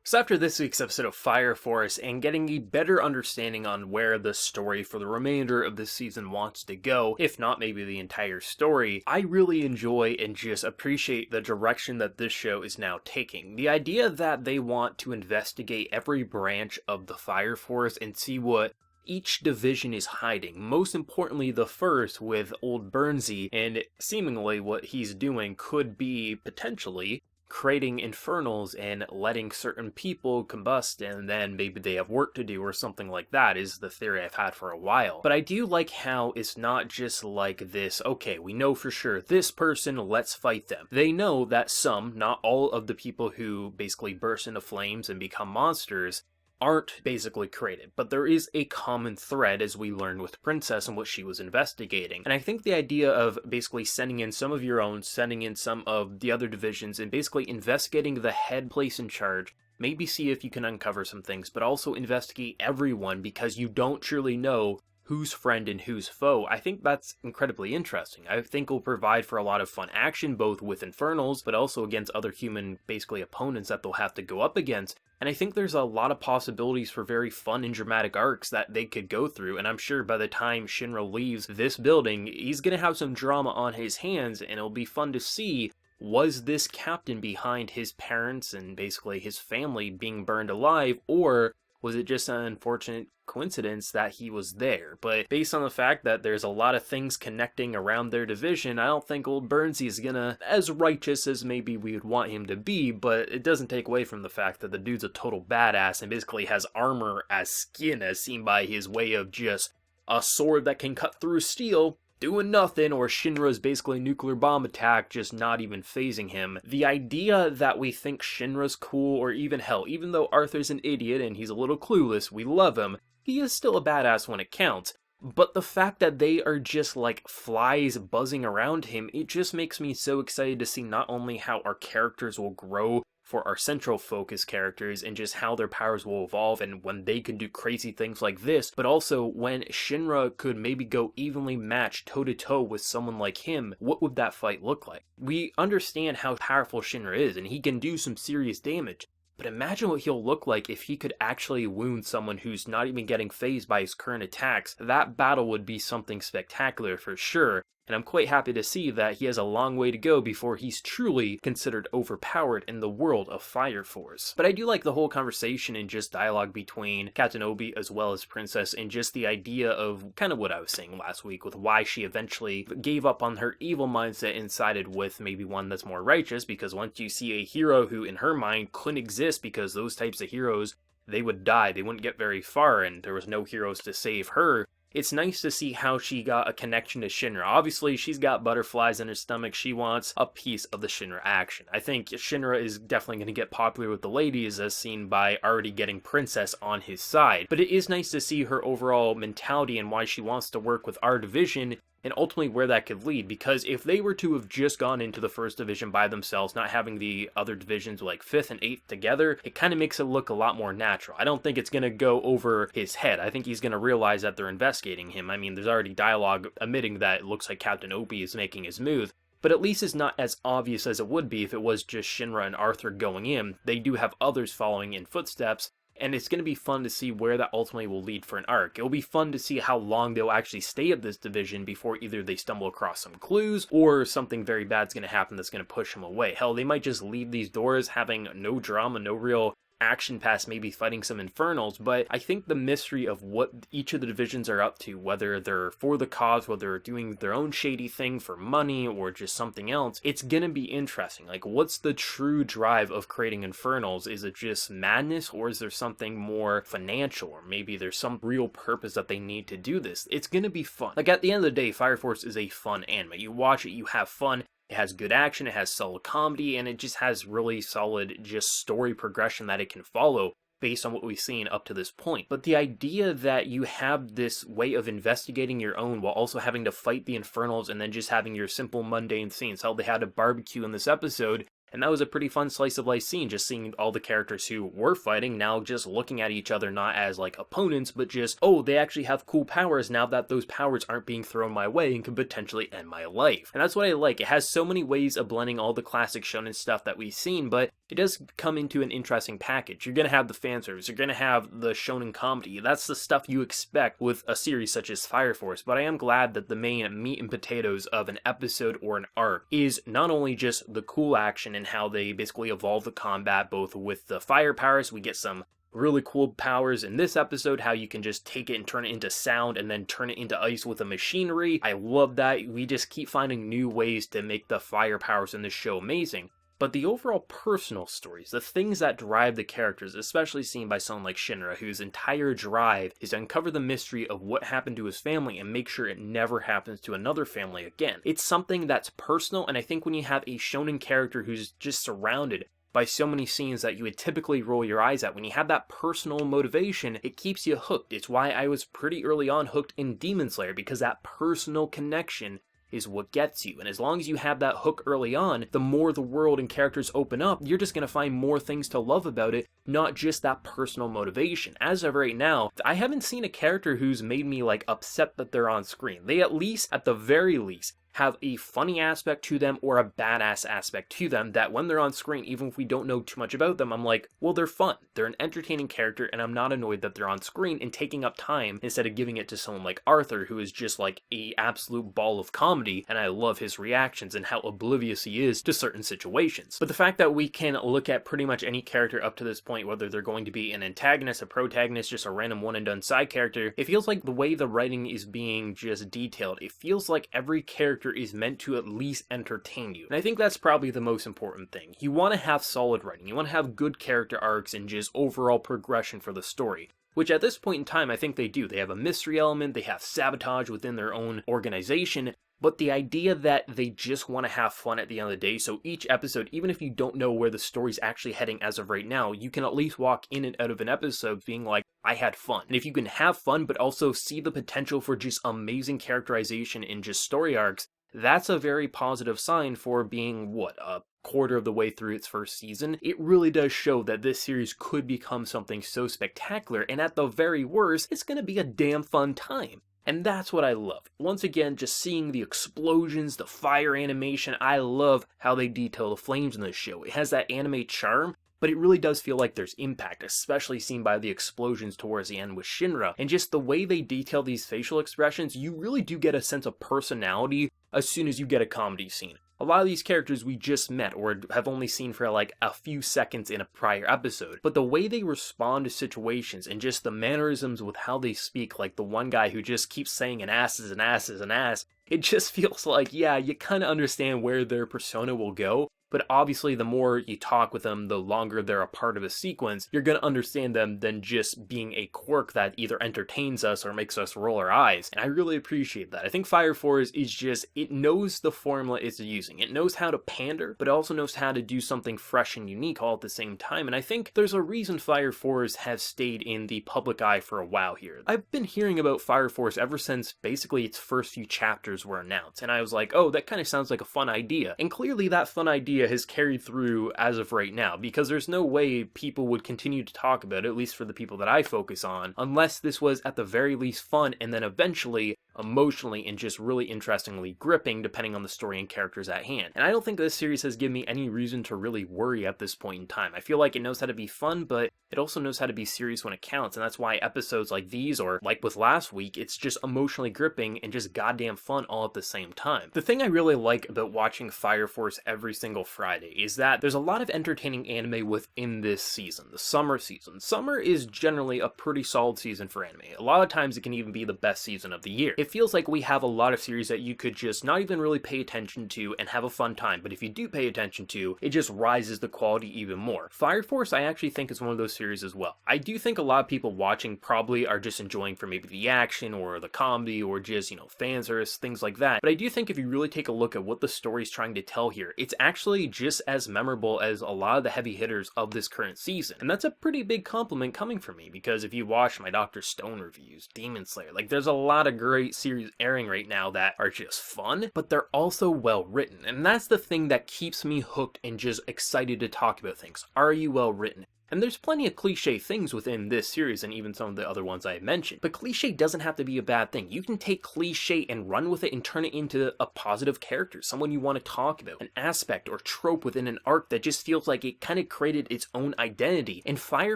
So after this week's episode of Fire Force and getting a better understanding on where the story for the remainder of this season wants to go, if not maybe the entire story, I really enjoy and just appreciate the direction that this show is now taking. The idea that they want to investigate every branch of the Fire Force and see what each division is hiding. Most importantly, the first with old Burnsy, and seemingly what he's doing could be potentially creating infernals and letting certain people combust, and then maybe they have work to do or something like that is the theory I've had for a while. But I do like how it's not just like this, okay, we know for sure this person, let's fight them. They know that some, not all of the people who basically burst into flames and become monsters aren't basically created, but there is a common thread as we learned with Princess and what she was investigating. And I think the idea of basically sending in some of your own, sending in some of the other divisions, and basically investigating the head place in charge, maybe see if you can uncover some things, but also investigate everyone because you don't truly know who's friend and who's foe. I think that's incredibly interesting. I think will provide for a lot of fun action, both with Infernals, but also against other human, basically, opponents that they'll have to go up against. And I think there's a lot of possibilities for very fun and dramatic arcs that they could go through, and I'm sure by the time Shinra leaves this building, he's gonna have some drama on his hands, and it'll be fun to see, was this captain behind his parents and basically his family being burned alive, or was it just an unfortunate coincidence that he was there? But based on the fact that there's a lot of things connecting around their division, I don't think old Burnsy is gonna as righteous as maybe we would want him to be, but it doesn't take away from the fact that the dude's a total badass and basically has armor as skin, as seen by his way of just a sword that can cut through steel, doing nothing, or Shinra's basically nuclear bomb attack just not even phasing him. The idea that we think Shinra's cool, or even hell, even though Arthur's an idiot and he's a little clueless, we love him, he is still a badass when it counts. But the fact that they are just like flies buzzing around him, it just makes me so excited to see not only how our characters will grow for our central focus characters and just how their powers will evolve and when they can do crazy things like this, but also when Shinra could maybe go evenly matched toe-to-toe with someone like him, what would that fight look like? We understand how powerful Shinra is and he can do some serious damage, but imagine what he'll look like if he could actually wound someone who's not even getting fazed by his current attacks. That battle would be something spectacular for sure. And I'm quite happy to see that he has a long way to go before he's truly considered overpowered in the world of Fire Force. But I do like the whole conversation and just dialogue between Captain Obi as well as Princess, and just the idea of kind of what I was saying last week with why she eventually gave up on her evil mindset and sided with maybe one that's more righteous, because once you see a hero who in her mind couldn't exist because those types of heroes, they would die, they wouldn't get very far, and there was no heroes to save her. It's nice to see how she got a connection to Shinra. Obviously, she's got butterflies in her stomach. She wants a piece of the Shinra action. I think Shinra is definitely going to get popular with the ladies, as seen by already getting Princess on his side. But it is nice to see her overall mentality and why she wants to work with our division, and ultimately where that could lead, because if they were to have just gone into the first division by themselves, not having the other divisions like 5th and 8th together, it kind of makes it look a lot more natural. I don't think it's going to go over his head. I think he's going to realize that they're investigating him. I mean, there's already dialogue admitting that it looks like Captain Obi is making his move, but at least it's not as obvious as it would be if it was just Shinra and Arthur going in. They do have others following in footsteps, and it's going to be fun to see where that ultimately will lead for an arc. It'll be fun to see how long they'll actually stay at this division before either they stumble across some clues or something very bad's going to happen that's going to push them away. Hell, they might just leave these doors having no drama, no real action past maybe fighting some Infernals, but I think the mystery of what each of the divisions are up to, whether they're for the cause, whether they're doing their own shady thing for money or just something else, it's gonna be interesting. Like, what's the true drive of creating Infernals? Is it just madness, or is there something more financial, or maybe there's some real purpose that they need to do this? It's gonna be fun. Like, at the end of the day, Fire Force is a fun anime. You watch it, you have fun. It has good action, it has solid comedy, and it just has really solid just story progression that it can follow based on what we've seen up to this point. But the idea that you have this way of investigating your own while also having to fight the Infernals and then just having your simple mundane scenes. Hell, they had a barbecue in this episode And that was a pretty fun slice of life scene, just seeing all the characters who were fighting now just looking at each other not as like opponents, but just, oh, they actually have cool powers now that those powers aren't being thrown my way and could potentially end my life. And that's what I like. It has so many ways of blending all the classic shonen stuff that we've seen, but it does come into an interesting package. You're gonna have the fan service, you're gonna have the shonen comedy. That's the stuff you expect with a series such as Fire Force, but I am glad that the main meat and potatoes of an episode or an arc is not only just the cool action and how they basically evolve the combat, both with the fire powers. We get some really cool powers in this episode, how you can just take it and turn it into sound and then turn it into ice with the machinery. I love that. We just keep finding new ways to make the fire powers in this show amazing. But the overall personal stories, the things that drive the characters, especially seen by someone like Shinra, whose entire drive is to uncover the mystery of what happened to his family and make sure it never happens to another family again. It's something that's personal, and I think when you have a shonen character who's just surrounded by so many scenes that you would typically roll your eyes at, when you have that personal motivation, it keeps you hooked. It's why I was pretty early on hooked in Demon Slayer, because that personal connection is what gets you. And as long as you have that hook early on, the more the world and characters open up, you're just going to find more things to love about it, not just that personal motivation. As of right now, I haven't seen a character who's made me like upset that they're on screen. They at least, at the very least, have a funny aspect to them or a badass aspect to them that when they're on screen, even if we don't know too much about them, I'm like, well, they're fun. They're an entertaining character, and I'm not annoyed that they're on screen and taking up time instead of giving it to someone like Arthur, who is just like a absolute ball of comedy, and I love his reactions and how oblivious he is to certain situations. But the fact that we can look at pretty much any character up to this point, whether they're going to be an antagonist, a protagonist, just a random one and done side character, it feels like the way the writing is being just detailed, it feels like every character is meant to at least entertain you. And I think that's probably the most important thing. You want to have solid writing. You want to have good character arcs and just overall progression for the story, which at this point in time, I think they do. They have a mystery element, they have sabotage within their own organization, but the idea that they just want to have fun at the end of the day, so each episode, even if you don't know where the story's actually heading as of right now, you can at least walk in and out of an episode being like, I had fun. And if you can have fun, but also see the potential for just amazing characterization in just story arcs, that's a very positive sign for being, a quarter of the way through its first season. It really does show that this series could become something so spectacular, and at the very worst, it's going to be a damn fun time. And that's what I love. Once again, just seeing the explosions, the fire animation, I love how they detail the flames in this show. It has that anime charm, but it really does feel like there's impact, especially seen by the explosions towards the end with Shinra. And just the way they detail these facial expressions, you really do get a sense of personality as soon as you get a comedy scene. A lot of these characters we just met or have only seen for like a few seconds in a prior episode, but the way they respond to situations and just the mannerisms with how they speak, like the one guy who just keeps saying an ass is an ass is an ass, it just feels like, yeah, you kind of understand where their persona will go. But obviously, the more you talk with them, the longer they're a part of a sequence, you're going to understand them than just being a quirk that either entertains us or makes us roll our eyes. And I really appreciate that. I think Fire Force is just, it knows the formula it's using. It knows how to pander, but it also knows how to do something fresh and unique all at the same time. And I think there's a reason Fire Force has stayed in the public eye for a while here. I've been hearing about Fire Force ever since basically its first few chapters were announced. And I was like, oh, that kind of sounds like a fun idea. And clearly that fun idea has carried through as of right now, because there's no way people would continue to talk about it, at least for the people that I focus on, unless this was at the very least fun and then eventually emotionally and just really interestingly gripping depending on the story and characters at hand. And I don't think this series has given me any reason to really worry at this point in time. I feel like it knows how to be fun, but it also knows how to be serious when it counts, and that's why episodes like these, or like with last week, it's just emotionally gripping and just goddamn fun all at the same time. The thing I really like about watching Fire Force every single Friday is that there's a lot of entertaining anime within this season, the summer season. Summer is generally a pretty solid season for anime. A lot of times it can even be the best season of the year. It feels like we have a lot of series that you could just not even really pay attention to and have a fun time, but if you do pay attention to, it just rises the quality even more. Fire Force I actually think is one of those series as well. I do think a lot of people watching probably are just enjoying for maybe the action or the comedy or just, fan service, things like that, but I do think if you really take a look at what the story's trying to tell here, it's actually just as memorable as a lot of the heavy hitters of this current season. And that's a pretty big compliment coming from me, because if you watch my Dr. Stone reviews, Demon Slayer, there's a lot of great series airing right now that are just fun, but they're also well written. And that's the thing that keeps me hooked and just excited to talk about things. Are you well written? And there's plenty of cliche things within this series and even some of the other ones I mentioned. But cliche doesn't have to be a bad thing. You can take cliche and run with it and turn it into a positive character, someone you want to talk about, an aspect or trope within an arc that just feels like it kind of created its own identity. And Fire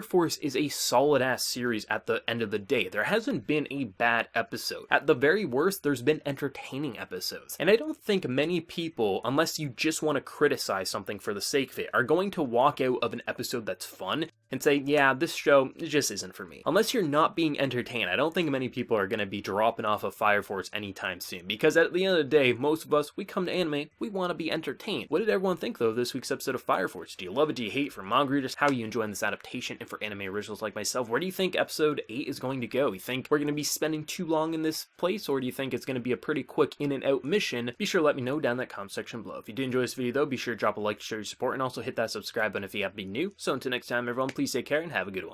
Force is a solid ass series at the end of the day. There hasn't been a bad episode. At the very worst, there's been entertaining episodes. And I don't think many people, unless you just want to criticize something for the sake of it, are going to walk out of an episode that's fun and say, yeah, this show just isn't for me. Unless you're not being entertained, I don't think many people are going to be dropping off of Fire Force anytime soon, because at the end of the day, most of us, we come to anime, we want to be entertained. What did everyone think, though, of this week's episode of Fire Force? Do you love it? Do you hate it? For manga readers, how are you enjoying this adaptation? And for anime originals like myself, where do you think episode 8 is going to go? You think we're going to be spending too long in this place, or do you think it's going to be a pretty quick in and out mission? Be sure to let me know down in that comment section below. If you did enjoy this video, though, be sure to drop a like to show your support, and also hit that subscribe button if you have been new. So until next time, everyone, please take care and have a good one.